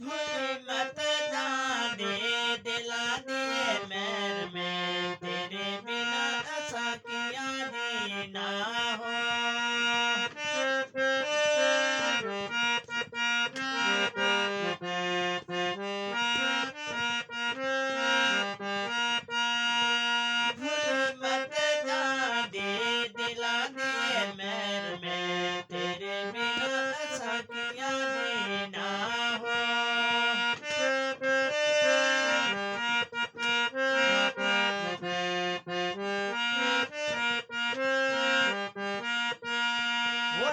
भूल मत जाने दिला दिए मेर में तेरे बिना ऐसा किया जीना हो। भूल मत जाने दिला दिए मेर में तेरे बिना ऐसा किया जीना हो। वो